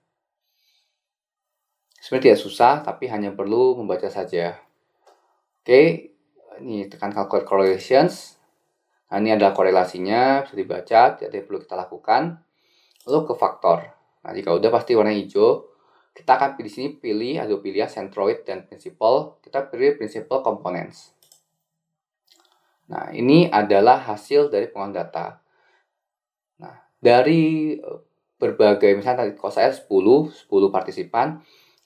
Speaker 1: Sebenarnya tidak susah, tapi hanya perlu membaca saja. Oke, ini tekan calculate correlations. Nah, ini adalah korelasinya, bisa dibaca, tidak ada yang perlu kita lakukan. Lalu ke faktor. Nah, jika udah pasti warna hijau. Kita akan di sini pilih, ada pilihan centroid dan principal. Kita pilih principal components. Nah, ini adalah hasil dari pengolahan data. Nah, dari berbagai, misalnya tadi kalau saya 10 partisipan,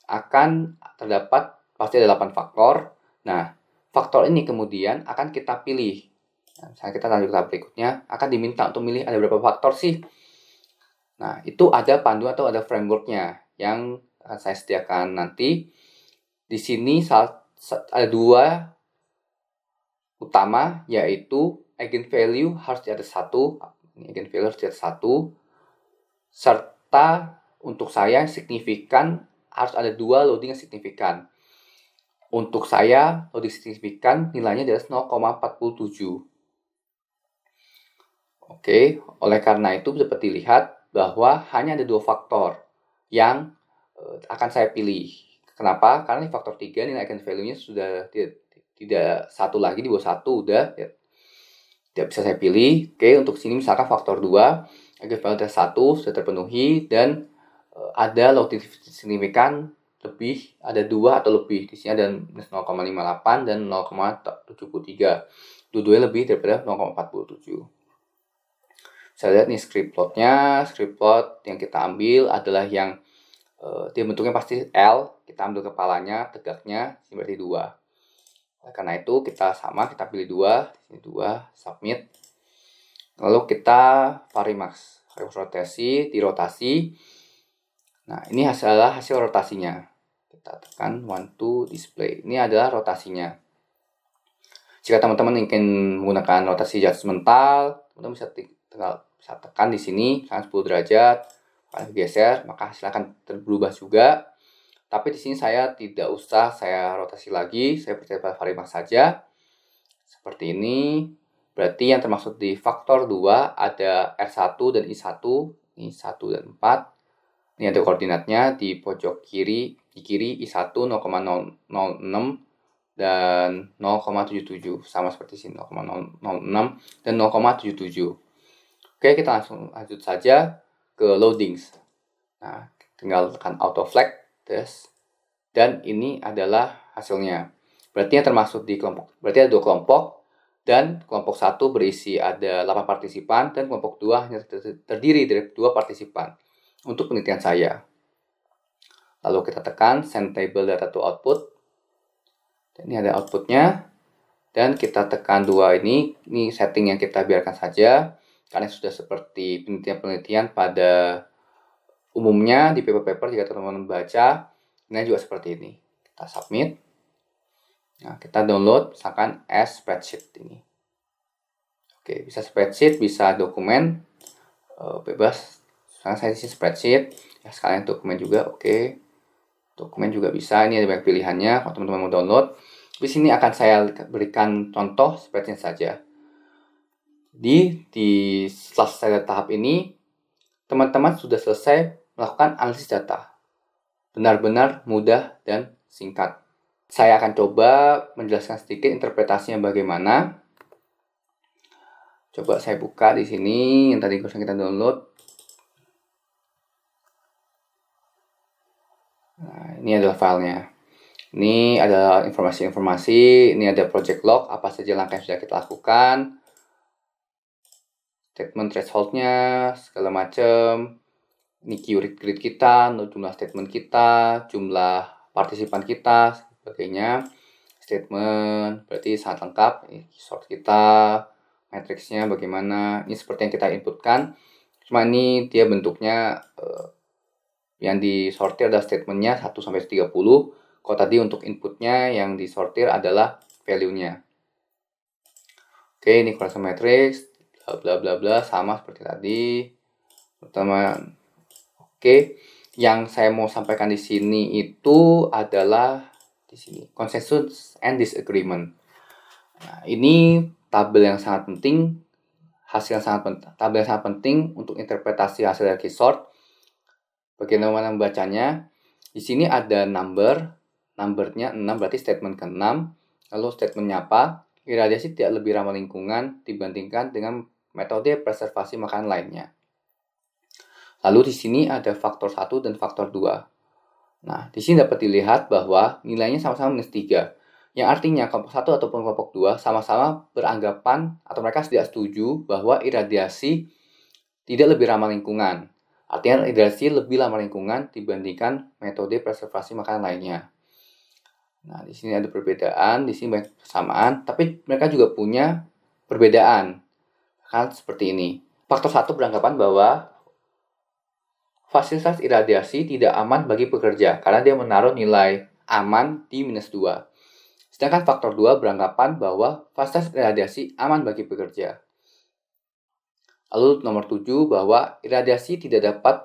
Speaker 1: akan terdapat pasti ada 8 faktor. Nah, faktor ini kemudian akan kita pilih. Nah, misalnya kita lanjut ke tahap berikutnya, akan diminta untuk milih ada berapa faktor sih. Nah, itu ada panduan atau ada frameworknya yang akan saya sediakan nanti. Di sini ada 2 utama, yaitu eigenvalue harus di atas 1. Eigenvalue harus di atas 1. Serta untuk saya signifikan harus ada 2 loading yang signifikan. Untuk saya, loading signifikan nilainya di atas 0,47. Oke, oleh karena itu dapat dilihat bahwa hanya ada 2 faktor yang akan saya pilih. Kenapa? Karena di faktor 3 nilai eigenvalue-nya sudah tidak satu lagi, di bawah 1 udah ya, tidak bisa saya pilih. Oke, untuk sini misalkan faktor 2 eigenvalue 1 sudah terpenuhi dan ada loading signifikan lebih, ada 2 atau lebih. Di sini ada 0,58 dan 0,73. Dua-duanya lebih daripada 0,47. Saya lihat nih script plotnya. Script plot yang kita ambil adalah yang dia bentuknya pasti L. Kita ambil kepalanya, tegaknya, ini berarti 2. Karena itu kita pilih 2. Ini 2, submit. Lalu kita varimax rotasi, dirotasi. Nah, ini adalah hasil rotasinya. Kita tekan want to display. Ini adalah rotasinya. Jika teman-teman ingin menggunakan rotasi judgmental, teman-teman bisa tekan di sini, 10 derajat, geser, maka silakan berubah juga. Tapi di sini saya tidak usah saya rotasi lagi, saya percaya pada varimax saja. Seperti ini. Berarti yang termasuk di faktor 2 ada R1 dan I1, ini 1 dan 4. Ini ada koordinatnya di pojok kiri, di kiri I1 0,006 dan 0,77, sama seperti sini 0,006 dan 0,77. Oke, kita langsung lanjut saja ke loadings. Nah, tinggal tekan auto flag test dan ini adalah hasilnya. Berarti yang termasuk di kelompok, berarti ada 2 kelompok, dan kelompok 1 berisi ada 8 partisipan, dan kelompok 2 hanya terdiri dari 2 partisipan untuk penelitian saya. Lalu kita tekan send table data to output. Ini ada outputnya, dan kita tekan 2 ini setting yang kita biarkan saja, karena sudah seperti penelitian-penelitian pada umumnya di paper-paper jika teman-teman baca. Ini juga seperti ini. Kita submit. Nah, kita download misalkan as spreadsheet ini. Oke, bisa spreadsheet, bisa dokumen, bebas. Sekarang saya isi spreadsheet, ya sekalian dokumen juga, oke. Dokumen juga bisa, ini ada banyak pilihannya kalau teman-teman mau download. Di sini akan saya berikan contoh spreadsheet saja. Setelah selesai tahap ini, teman-teman sudah selesai melakukan analisis data. Benar-benar mudah dan singkat. Saya akan coba menjelaskan sedikit interpretasinya bagaimana. Coba saya buka di sini yang tadi kita download. Nah, ini adalah filenya. Ini ada informasi-informasi, ini ada project log, apa saja langkah yang sudah kita lakukan, statement threshold-nya, segala macam. Ini keyword grid kita, jumlah statement kita, jumlah partisipan kita, sebagainya. Statement berarti sangat lengkap. Ini sort kita, matriksnya bagaimana. Ini seperti yang kita inputkan. Cuma ini dia bentuknya yang disortir adalah statementnya 1-30. Kalau tadi untuk inputnya yang disortir adalah value-nya. Oke, ini correlation matrix, bla bla bla, sama seperti tadi. Pertama, oke, yang saya mau sampaikan di sini itu adalah di sini consensus and disagreement. Nah, ini tabel yang sangat penting, tabel yang sangat penting untuk interpretasi hasil dari sort. Bagaimana membacanya? Di sini ada numbernya 6, berarti statement ke-6. Lalu statementnya apa? Iradiasi tidak lebih ramah lingkungan dibandingkan dengan metode preservasi makanan lainnya. Lalu di sini ada faktor 1 dan faktor 2. Nah, di sini dapat dilihat bahwa nilainya sama-sama -3. Yang artinya kelompok 1 ataupun kelompok 2 sama-sama beranggapan atau mereka tidak setuju bahwa iradiasi tidak lebih ramah lingkungan. Artinya iradiasi lebih ramah lingkungan dibandingkan metode preservasi makanan lainnya. Nah, di sini ada perbedaan, di sini banyak persamaan, tapi mereka juga punya perbedaan. Kan seperti ini. Faktor 1 beranggapan bahwa fasilitas iradiasi tidak aman bagi pekerja karena dia menaruh nilai aman di -2. Sedangkan faktor 2 beranggapan bahwa fasilitas iradiasi aman bagi pekerja. Lalu nomor 7 bahwa iradiasi tidak dapat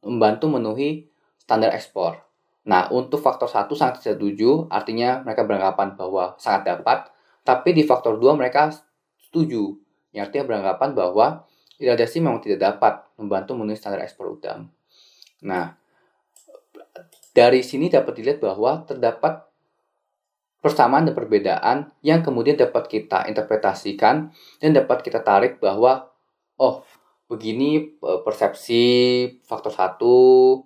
Speaker 1: membantu memenuhi standar ekspor. Nah, untuk faktor 1 sangat setuju, artinya mereka beranggapan bahwa sangat dapat, tapi di faktor 2 mereka setuju, yang artinya beranggapan bahwa iradiasi memang tidak dapat membantu memenuhi standar ekspor udang. Nah, dari sini dapat dilihat bahwa terdapat persamaan dan perbedaan yang kemudian dapat kita interpretasikan dan dapat kita tarik bahwa begini persepsi faktor 1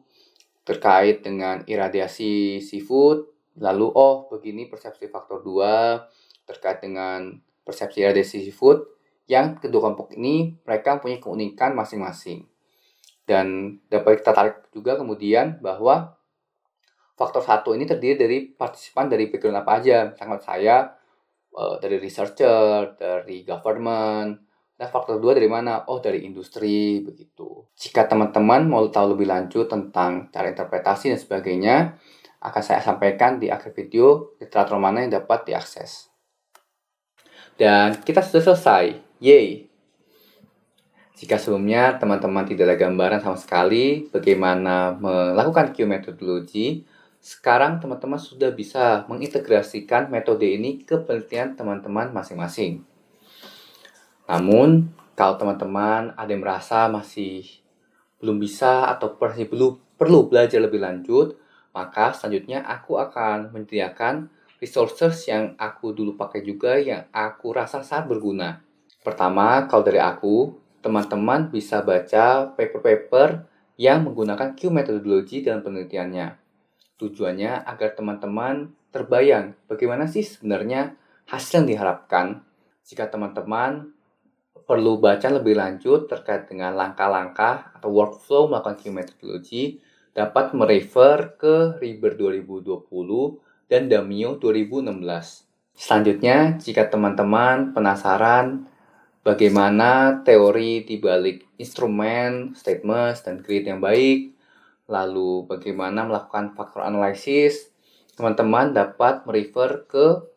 Speaker 1: terkait dengan iradiasi seafood, lalu begini persepsi faktor 2 terkait dengan persepsi iradiasi seafood, yang kedua kelompok ini mereka punya keunikan masing-masing. Dan dapat kita tarik juga kemudian bahwa faktor 1 ini terdiri dari partisipan dari background apa aja. Misalkan saya dari researcher, dari government. Nah, faktor 2 dari mana? Dari industri, begitu. Jika teman-teman mau tahu lebih lanjut tentang cara interpretasi dan sebagainya, akan saya sampaikan di akhir video literatur mana yang dapat diakses. Dan kita sudah selesai. Yeay! Jika sebelumnya teman-teman tidak ada gambaran sama sekali bagaimana melakukan Q methodology, sekarang teman-teman sudah bisa mengintegrasikan metode ini ke penelitian teman-teman masing-masing. Namun, kalau teman-teman ada yang merasa masih belum bisa atau masih perlu belajar lebih lanjut, maka selanjutnya aku akan menyediakan resources yang aku dulu pakai juga yang aku rasa sangat berguna. Pertama, kalau dari aku, teman-teman bisa baca paper-paper yang menggunakan Q methodology dalam penelitiannya. Tujuannya agar teman-teman terbayang bagaimana sih sebenarnya hasil yang diharapkan. Jika teman-teman perlu baca lebih lanjut terkait dengan langkah-langkah atau workflow melakukan Q methodology, dapat merefer ke Rieber 2020 dan Damio 2016. Selanjutnya, jika teman-teman penasaran bagaimana teori di balik instrumen, statements, dan grid yang baik, lalu bagaimana melakukan faktor analisis, teman-teman dapat merefer ke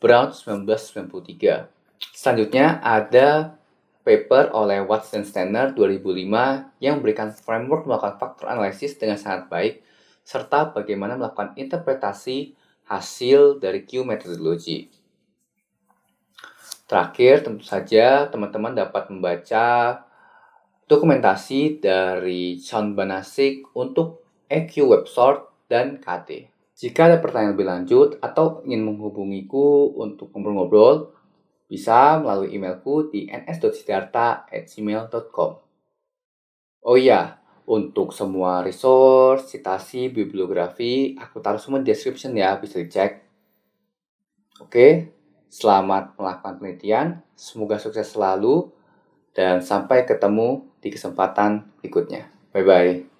Speaker 1: Brown 1993. Selanjutnya ada paper oleh Watts dan Stanner 2005 yang memberikan framework melakukan faktor analisis dengan sangat baik, serta bagaimana melakukan interpretasi hasil dari Q methodology. Terakhir, tentu saja teman-teman dapat membaca dokumentasi dari Sean Banasik untuk EQ Websort dan KT. Jika ada pertanyaan lebih lanjut atau ingin menghubungiku untuk ngobrol-ngobrol, bisa melalui emailku di ns.siddhartha@gmail.com. Oh iya, untuk semua resource, citasi, bibliografi, aku taruh semua di description ya, bisa dicek. Oke, selamat melakukan penelitian, semoga sukses selalu, dan sampai ketemu di kesempatan berikutnya. Bye-bye.